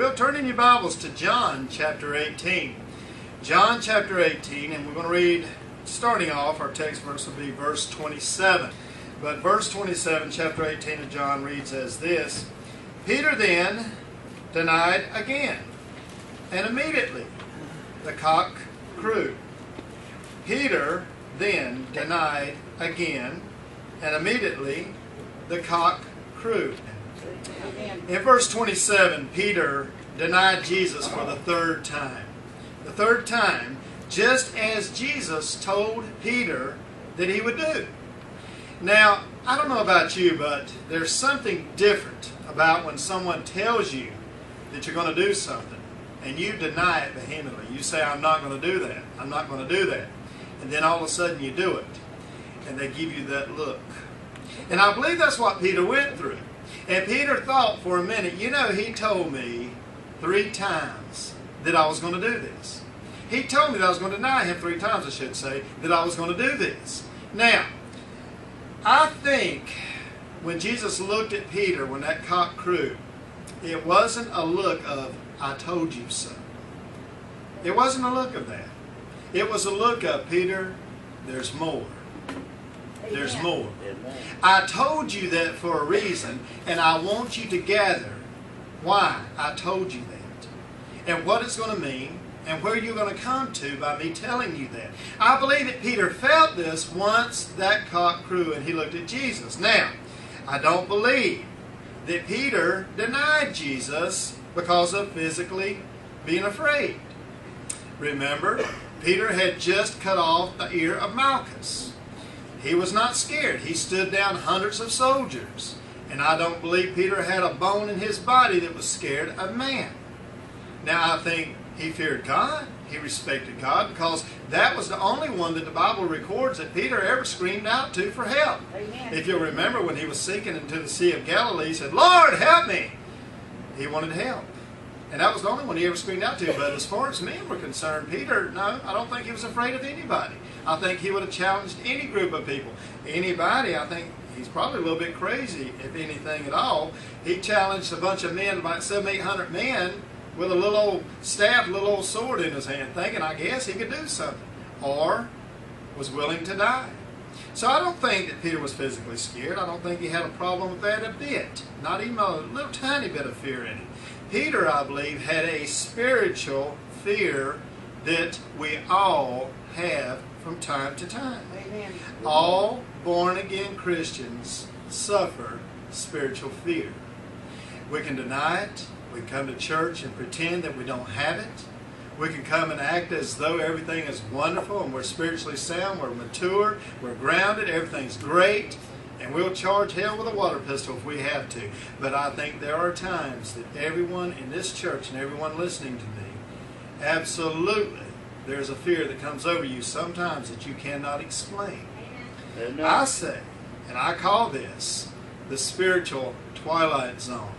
will, turn in your Bibles to John chapter 18. John chapter 18, and we're going to read, starting off, our text verse will be verse 27. But verse 27, chapter 18 of John reads as this: Peter then denied again, and immediately the cock crew. Peter then denied again, and immediately the cock crew. In verse 27, Peter denied Jesus for the third time. The third time, just as Jesus told Peter that he would do. Now, I don't know about you, but there's something different about when someone tells you that you're going to do something and you deny it vehemently. You say, I'm not going to do that. I'm not going to do that. And then all of a sudden you do it. And they give you that look. And I believe that's what Peter went through. And Peter thought for a minute, you know, he told me 3 times that I was going to do this. He told me that I was going to deny him 3 times, I should say, that I was going to do this. Now, I think when Jesus looked at Peter, when that cock crew, it wasn't a look of, I told you so. It wasn't a look of that. It was a look of, Peter, there's more. There's more. I told you that for a reason, and I want you to gather why I told you that, and what it's going to mean, and where you're going to come to by me telling you that. I believe that Peter felt this once that cock crew and he looked at Jesus. Now, I don't believe that Peter denied Jesus because of physically being afraid. Remember, Peter had just cut off the ear of Malchus. He was not scared. He stood down hundreds of soldiers. And I don't believe Peter had a bone in his body that was scared of man. Now, I think he feared God. He respected God because that was the only one that the Bible records that Peter ever screamed out to for help. Amen. If you'll remember, when he was sinking into the Sea of Galilee, he said, Lord, help me. He wanted help. And that was the only one he ever screamed out to. But as far as men were concerned, Peter, no, I don't think he was afraid of anybody. I think he would have challenged any group of people. Anybody, I think he's probably a little bit crazy, if anything at all. He challenged a bunch of men, about 700-800 men, with a little old staff, a little old sword in his hand, thinking, I guess, he could do something. Or was willing to die. So I don't think that Peter was physically scared. I don't think he had a problem with that a bit. Not even a little tiny bit of fear in him. Peter, I believe, had a spiritual fear that we all have from time to time. Amen. All born-again Christians suffer spiritual fear. We can deny it. We can come to church and pretend that we don't have it. We can come and act as though everything is wonderful and we're spiritually sound, we're mature, we're grounded, everything's great, and we'll charge hell with a water pistol if we have to. But I think there are times that everyone in this church and everyone listening to me, absolutely, there's a fear that comes over you sometimes that you cannot explain. Amen. I say, and I call this the spiritual twilight zone.